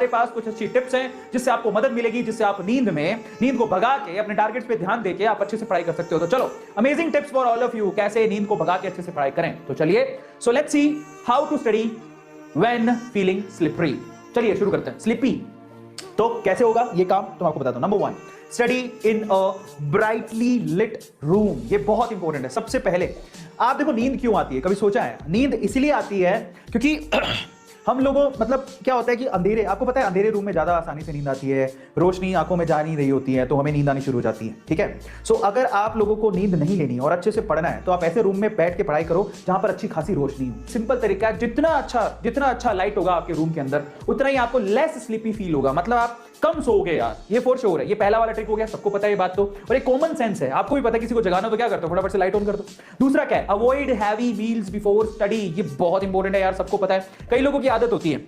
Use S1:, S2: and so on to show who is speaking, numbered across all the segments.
S1: हमारे पास कुछ अच्छी टिप्स हैं जिससे आपको मदद मिलेगी, जिससे आप नींद को भगा के अपने टारगेट्स पे ध्यान देके आप अच्छे से पढ़ाई कर सकते हो। तो चलो, amazing tips for all of you, कैसे नींद को भगा के अच्छे से पढ़ाई करें। तो चलिए, so let's see how to study when feeling slippery. चलिए शुरू करते हैं। स्लिपी तो कैसे होगा ये काम, तो आपको बताता हूं। Number 1, study in a brightly lit room. ये बहुत इंपॉर्टेंट है। सबसे पहले आप देखो, नींद क्यों आती है, कभी सोचा है? नींद इसलिए आती है क्योंकि हम लोगों, मतलब क्या होता है कि अंधेरे, आपको पता है अंधेरे रूम में ज्यादा आसानी से नींद आती है, रोशनी आंखों में जा नहीं रही होती है, तो हमें नींद आनी शुरू हो जाती है। ठीक है, सो अगर आप लोगों को नींद नहीं लेनी और अच्छे से पढ़ना है तो आप ऐसे रूम में बैठ के पढ़ाई करो जहां पर अच्छी खासी रोशनी हो। सिंपल तरीका है, जितना अच्छा लाइट होगा आपके रूम के अंदर, उतना ही आपको लेस स्लीपी फील होगा, मतलब आप कम सोओगे यार। ये फॉर श्योर है। ये पहला वाला ट्रिक हो गया, सबको पता है ये बात तो, और एक कॉमन सेंस है, आपको भी पता है। किसी को जगाना तो क्या करते हो, फटाफट से लाइट ऑन कर दो। दूसरा क्या है, avoid heavy meals before study. ये बहुत इंपॉर्टेंट है यार, सबको पता है। कई लोगों की आदत होती है,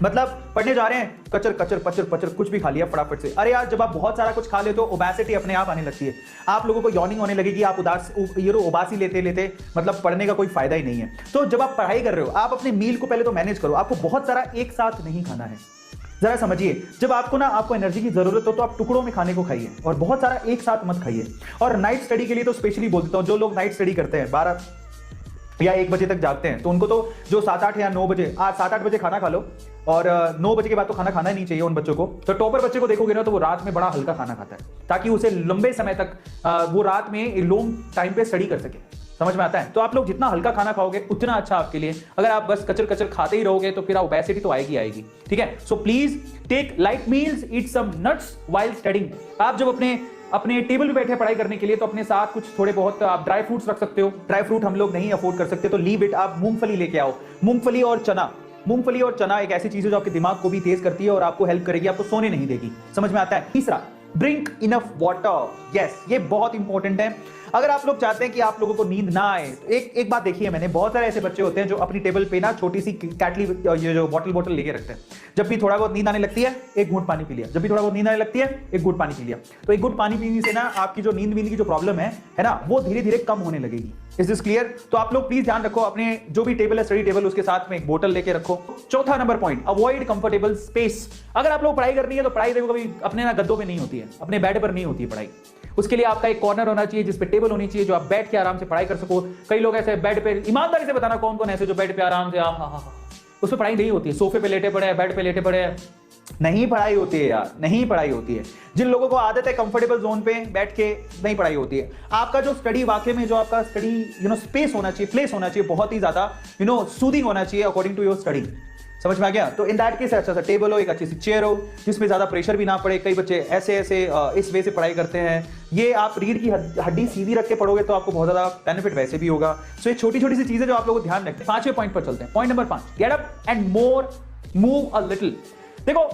S1: मतलब पढ़ने जा रहे हैं, कचर कचर पचर पचर कुछ भी खा लिया फटाफट से। अरे यार, जब आप बहुत सारा कुछ खा लेते हो तो ओबेसिटी अपने आप आने लगती है, आप लोगों को यॉर्निंग होने लगेगी, आप उबासी लेते लेते मतलब पढ़ने का कोई फायदा ही नहीं है। तो जब आप पढ़ाई कर रहे हो, आप अपने मील को पहले तो मैनेज करो। आपको बहुत सारा एक साथ नहीं खाना है, जरा समझिए। जब आपको एनर्जी की जरूरत हो तो आप टुकड़ों में खाने को खाइए, और बहुत सारा एक साथ मत खाइए। और नाइट स्टडी के लिए तो स्पेशली बोल देता हूं, जो लोग नाइट स्टडी करते हैं 12 या 1 बजे तक जागते हैं, तो उनको तो जो 7-8 या 9 बजे, 7-8 बजे खाना खा लो, और 9 बजे के बाद तो खाना खाना ही नहीं चाहिए उन बच्चों को। तो टॉपर बच्चे को देखोगे ना, तो वो रात में बड़ा हल्का खाना खाता है, ताकि उसे लंबे समय तक वो रात में लॉन्ग टाइम पे स्टडी कर सके। समझ में आता है? तो आप लोग जितना हल्का खाना खाओगे उतना अच्छा आपके लिए। अगर आप बस कचर कचर खाते ही रहोगे तो फिर ओबेसिटी तो आएगी। ठीक है, so please take light meals, eat some nuts while studying. आप जब अपने टेबल पे बैठे पढ़ाई करने के लिए, तो अपने साथ कुछ थोड़े बहुत आप ड्राई फ्रूट्स रख सकते हो। ड्राई फ्रूट हम लोग नहीं अफोर्ड कर सकते तो लीव इट, आप मूंगफली लेके आओ। मूंगफली और चना एक ऐसी चीज है जो आपके दिमाग को भी तेज करती है और आपको हेल्प करेगी, आपको सोने नहीं देगी। समझ में आता है? तीसरा, ड्रिंक इनफ वाटर। यस, ये बहुत इंपॉर्टेंट है। अगर आप लोग चाहते हैं कि आप लोगों को नींद ना आए, तो एक बात देखिए, मैंने बहुत सारे ऐसे बच्चे होते हैं जो अपनी टेबल पे ना छोटी सी कैटली, ये जो बोतल लेके रखते हैं। जब भी थोड़ा बहुत नींद आने लगती है, एक घूंट पानी पी लिया। जब भी थोड़ा बहुत नींद आने लगती है, एक घूंट पानी पी लिया। तो एक घूंट पानी पीने से ना आपकी जो नींद की जो प्रॉब्लम है ना, वो धीरे धीरे कम होने लगेगी। Is this clear? तो आप लोग प्लीज ध्यान रखो, अपने जो भी टेबल है, स्टडी टेबल, उसके साथ में एक बोतल लेके रखो। चौथा number point, avoid comfortable space. अगर आप लोग पढ़ाई करनी है तो पढ़ाई देखो कभी अपने ना गद्दों पे नहीं होती है, अपने बेड पर नहीं होती है पढ़ाई। उसके लिए आपका एक कॉर्नर होना चाहिए, जिसपे टेबल होनी चाहिए, जो आप बैठ के आराम से पढ़ाई कर सको। कई लोग ऐसे बेड पे, ईमानदारी से बताना कौन कौन ऐसे जो बेड पे आराम से उस पर पढ़ाई नहीं होती है, सोफे पे लेटे पड़े हैं, बेड पे लेटे पड़े हैं, नहीं पढ़ाई होती है यार, नहीं पढ़ाई होती है। जिन लोगों को आदत है कंफर्टेबल जोन पे बैठ के, नहीं पढ़ाई होती है। आपका जो स्टडी, वाकई में जो आपका स्टडी स्पेस होना चाहिए, प्लेस होना चाहिए, बहुत ही ज्यादा सूदिंग होना चाहिए अकॉर्डिंग टू योर स्टडी। समझ में आ गया? तो इन दैट केस अच्छा सा टेबल हो, एक अच्छी सी चेयर हो, जिसमें ज्यादा प्रेशर भी ना पड़े। कई बच्चे ऐसे इस वे से पढ़ाई करते हैं। ये आप रीढ़ की हड्डी सीधी रख के पढ़ोगे तो आपको बहुत ज्यादा बेनिफिट वैसे भी होगा। सो ये छोटी छोटी सी चीजें जो आप लोगों को ध्यान रखते हैं। 5वें पॉइंट पर चलते हैं। Point number 5, get up and move a little. देखो,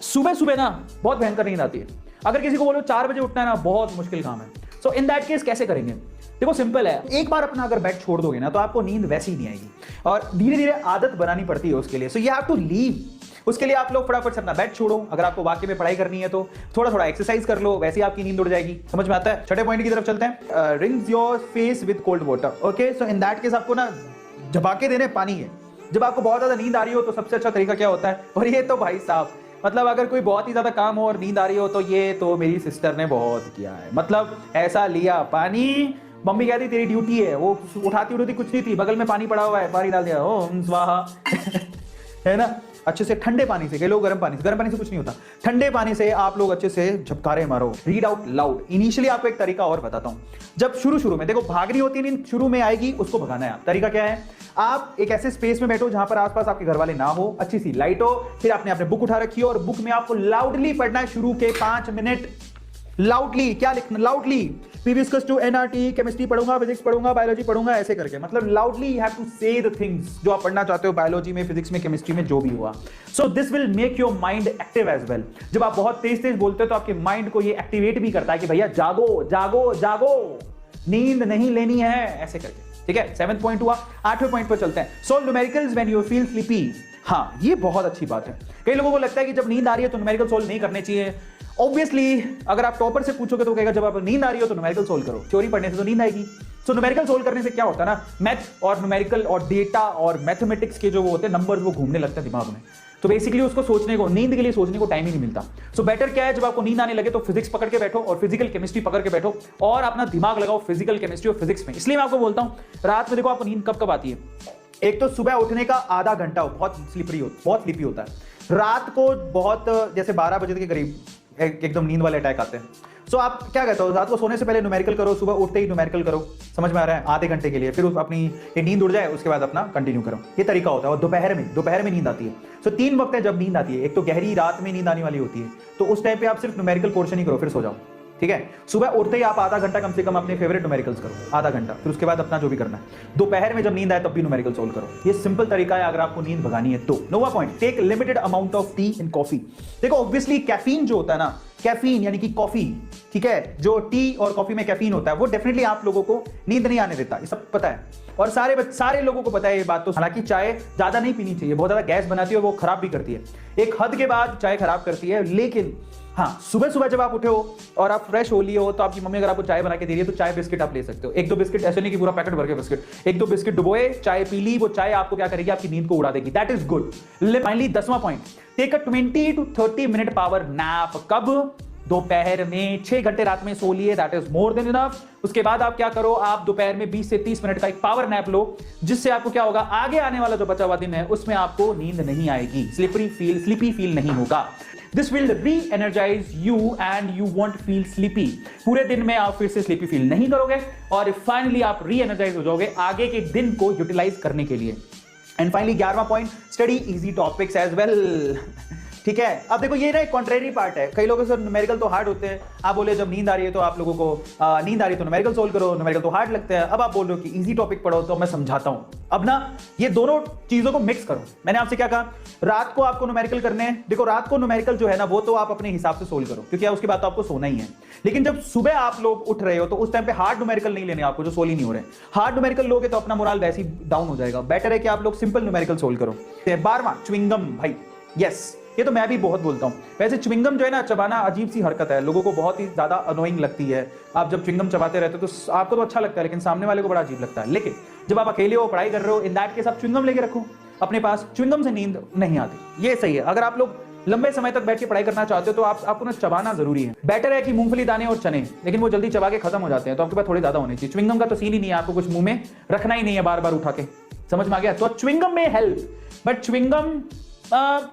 S1: सुबह सुबह ना बहुत भयंकर नींद आती है। अगर किसी को बोलो 4 बजे उठना है ना, बहुत मुश्किल काम है। सो इन दैट केस कैसे करेंगे? देखो, सिंपल है। एक बार अपना अगर बेड छोड़ दोगे ना, तो आपको नींद वैसे ही नहीं आएगी, और धीरे धीरे आदत बनानी पड़ती है उसके लिए। So you have to leave. उसके लिए आप लोग फटाफट से अपना बेड छोड़ो। अगर आपको वाकई में पढ़ाई करनी है तो थोड़ा थोड़ा एक्सरसाइज कर लो, वैसे ही आपकी नींद उड़ जाएगी। समझ में आता है? छठे पॉइंट की तरफ चलते हैं। Rinse your face with cold water. Okay, so in that case आपको ना झपाके देने पानी है। जब आपको बहुत ज्यादा नींद आ रही हो तो सबसे अच्छा तरीका क्या होता है? और ये तो भाई साहब, मतलब अगर कोई बहुत ही ज्यादा काम हो और नींद आ रही हो, तो ये तो मेरी सिस्टर ने बहुत किया है। मतलब ऐसा लिया पानी, मम्मी कहती तेरी ड्यूटी है, वो उठाती कुछ नहीं थी, बगल में पानी पड़ा हुआ है, पानी डाल दिया, ओम स्वाहा है ना। अच्छे से ठंडे पानी से, कई लोग गर्म पानी से कुछ नहीं होता, ठंडे पानी से आप लोग अच्छे से झपकारे मारो। Read out loud. इनिशियली आपको एक तरीका और बताता हूं। जब शुरू में देखो भागनी होती है नींद, शुरू में आएगी, उसको भगाना है। तरीका क्या है? आप एक ऐसे स्पेस में बैठो जहां पर आसपास आपके घर वाले ना हो, अच्छी सी लाइट हो, फिर आपने अपने बुक उठा रखी हो, और बुक में आपको लाउडली पढ़ना है। शुरू के 5 मिनट लाउडली। क्या लिखना? Loudly previous to NRT, chemistry पढ़ूंगा, फिजिक्स पढ़ूंगा, बायोलॉजी पढ़ूंगा, ऐसे करके। मतलब loudly you have to say the things जो आप पढ़ना चाहते हो, बायोलॉजी में, फिजिक्स में, केमिस्ट्री में, जो भी हुआ। So this will make your mind active as well. जब आप बहुत तेज तेज बोलते हो तो आपके माइंड को ये एक्टिवेट भी करता है कि भैया जागो जागो जागो, नींद नहीं लेनी है, ऐसे करके। ठीक है, 7th पॉइंट हुआ। 8वें पॉइंट पर चलते हैं। Solve numericals when you feel sleepy. हाँ, ये बहुत अच्छी बात है। कई लोगों को लगता है कि जब नींद आ रही है तो न्यूमेरिकल सोल्व नहीं करने चाहिए। ऑब्वियसली अगर आप टॉपर से पूछोगे तो कहेगा जब आप नींद आ रही हो तो न्यूमेरिकल सोल्व करो, थ्योरी पढ़ने से तो नींद आएगी। सो न्यूमेरिकल सोल्व करने से क्या होता है ना, मैथ और न्यूमेरिकल और डेटा और मैथमेटिक्स के जो वो होते हैं नंबर्स, वो घूमने लगते हैं दिमाग में। तो बेसिकली उसको सोचने को, नींद के लिए सोचने को टाइम ही नहीं मिलता। सो बेटर क्या है, जब आपको नींद आने लगे तो फिजिक्स पकड़ के बैठो और फिजिकल केमिस्ट्री पकड़ के बैठो और अपना दिमाग लगाओ फिजिकल केमिस्ट्री और फिजिक्स में। इसलिए मैं आपको बोलता हूं रात में देखो आपको नींद कब कब आती है। एक तो सुबह उठने का आधा घंटा बहुत स्लीपी होता है। रात को बहुत जैसे 12 बजे के करीब एकदम नींद वाले अटैक आते हैं। सो आप क्या कहते हो, रात को सोने से पहले न्यूमेरिकल करो, सुबह उठते ही न्यूमेरिकल करो, समझ में आ रहा है, आधे घंटे के लिए, फिर अपनी ये नींद उड़ जाए उसके बाद अपना कंटिन्यू करो। ये तरीका होता है। और दोपहर में नींद आती है। सो 3 वक्त है जब नींद आती है। एक तो गहरी रात में नींद आने वाली होती है, तो उस टाइम पे आप सिर्फ न्यूमेरिकल पोर्शन ही करो, फिर सो जाओ, ठीक है। सुबह उठते ही आप आधा घंटा कम से कम अपने फेवरेट न्यूमेरिकल्स करो, आधा घंटा, फिर उसके बाद अपना जो भी करना है। दोपहर में जब नींद आए तब भी न्यूमेरिकल सोल्व करो। ये सिंपल तरीका है अगर आपको नींद भगानी है तो। नोवा point, take limited amount of tea in coffee. देखो ऑब्वियसली कैफीन जो होता है ना, कैफीन यानी कि कॉफी, ठीक है, जो टी और कॉफी में कैफीन होता है वो डेफिनेटली आप लोगों को नींद नहीं आने देता, ये सब पता है और सारे लोगों को पता है ये बात। तो हालांकि चाय ज्यादा नहीं पीनी चाहिए, बहुत ज्यादा गैस बनाती है और वो खराब भी करती है, एक हद के बाद चाय खराब करती है। लेकिन हाँ, सुबह सुबह जब आप उठे हो और आप फ्रेश हो लिए हो तो आपकी मम्मी अगर आपको चाय बना के दे रही है तो चाय बिस्किट आप ले सकते हो, 1-2 बिस्किट, ऐसे नहीं कि पूरा पैकेट भर के बिस्किट, 1-2 बिस्किट डुबोए, चाय पी ली, वो चाय आपको क्या करेगी, आपकी नींद को उड़ा देगी। That is good. फाइनली 10वां point, take a 20 to 30 minute power nap. कब? दोपहर में। 6 घंटे रात में सो लिए, that is more than enough. उसके बाद आप क्या करो, आप दोपहर में 20 से 30 मिनट का एक पावर नैप लो, जिससे आपको क्या होगा, आगे आने वाला जो बचा हुआ दिन है उसमें आपको नींद नहीं आएगी, स्लीपी फील नहीं होगा। This will re-energize you and you won't feel sleepy। पूरे दिन में आप फिर से स्लीपी फील नहीं करोगे और फाइनली आप री-एनर्जाइज हो जाओगे आगे के दिन को यूटिलाइज करने के लिए। एंड फाइनली 11वां point, study easy topics as well. ठीक है, अब देखो ये ना एक कॉन्ट्रेरी पार्ट है। कई लोगों से न्यूमेरिकल तो हार्ड होते हैं, आप बोले जब नींद आ रही है तो आप लोगों को नींद आ रही है तो न्यूमेरिकल सोल्व करो, न्यूमेरिकल तो हार्ड लगते हैं। अब आप बोल रहे हो कि इजी टॉपिक पढ़ो, तो मैं समझाता हूं। अब ना ये दोनों चीजों को मिक्स करो। मैंने आपसे क्या कहा, रात को आपको न्यूमेरिकल करने हैं। देखो रात को न्यूमेरिकल जो है ना वो तो आप अपने हिसाब से सोल्व करो, क्योंकि उसके बाद तो आपको सोना ही है। लेकिन जब सुबह आप लोग उठ रहे हो तो उस टाइम पे हार्ड न्यूमेरिकल नहीं लेने आपको, जो सोल ही नहीं हो रहे। हार्ड न्यूमेरिकल लोगे तो अपना मोरल वैसे ही डाउन हो जाएगा। बेटर है कि आप लोग सिंपल न्यूमेरिकल सोल्व करो। 12वां, च्युइंगम। भाई यस, ये तो मैं भी बहुत बोलता हूँ। वैसे च्युइंगम जो है ना, चबाना अजीब सी हरकत है, लोगों को बहुत ही ज्यादा अनोइंग लगती है। आप जब च्युइंगम चबाते रहते हो तो आपको तो अच्छा लगता है, लेकिन सामने वाले को बड़ा अजीब लगता है। लेकिन जब आप अकेले हो, पढ़ाई कर रहे हो, इन दैट केस आप च्युइंगम लेके रखो अपने पास। च्युइंगम से नींद नहीं आती, ये सही है। अगर आप लोग लंबे समय तक बैठ के पढ़ाई करना चाहते हो तो आपको ना चबाना जरूरी है। बेटर है कि मूंगफली दाने और चने, लेकिन वो जल्दी चबा के खत्म हो जाते हैं, तो आपके पास थोड़े ज्यादा होने चाहिए। च्युइंगम का तो सीन ही नहीं है, आपको कुछ मुंह में रखना ही नहीं है बार बार उठा के, समझ में आ गया। तो च्युइंगम में हेल्प, बट च्युइंगम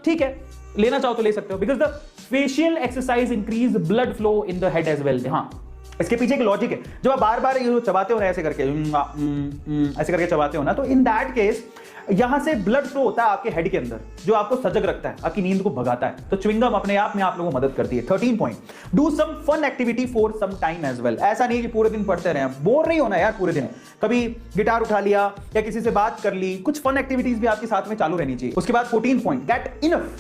S1: ठीक है, लेना चाहो तो ले सकते हो, because the facial exercise increase blood flow in the head as well. हाँ, इसके पीछे एक लॉजिक है। जब आप बार बार ये चबाते हो ना, ऐसे करके चबाते हो ना, तो इन दैट केस यहां से ब्लड फ्लो होता है आपके हेड के अंदर, जो आपको सजग रखता है, आपकी नींद को भगाता है। तो च्युइंगम अपने आप में आप लोगों को मदद करती है। 13 point, do some fun activity for some time as well. ऐसा नहीं है कि पूरे दिन पढ़ते रहे, बोर नहीं होना यार पूरे दिन। कभी गिटार उठा लिया या किसी से बात कर ली, कुछ फन एक्टिविटीज भी आपके साथ में चालू रहनी चाहिए। उसके बाद 14 point, get enough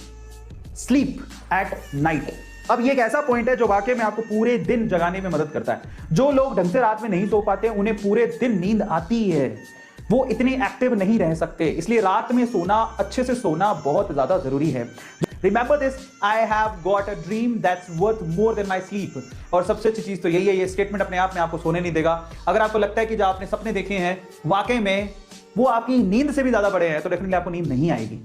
S1: sleep at night. अब ये एक ऐसा पॉइंट है जो वाकई में आपको पूरे दिन जगाने में मदद करता है। जो लोग ढंग से रात में नहीं सो पाते, उन्हें पूरे दिन नींद आती है, वो इतने एक्टिव नहीं रह सकते। इसलिए रात में सोना, अच्छे से सोना बहुत ज्यादा जरूरी है। Remember this, I have got a dream that's worth more than my sleep। और सबसे अच्छी चीज तो यही है, ये स्टेटमेंट अपने आप में आपको सोने नहीं देगा। अगर आपको लगता है कि जो आपने सपने देखे हैं वाकई में वो आपकी नींद से भी ज्यादा बड़े हैं, तो डेफिनेटली आपको नींद नहीं आएगी।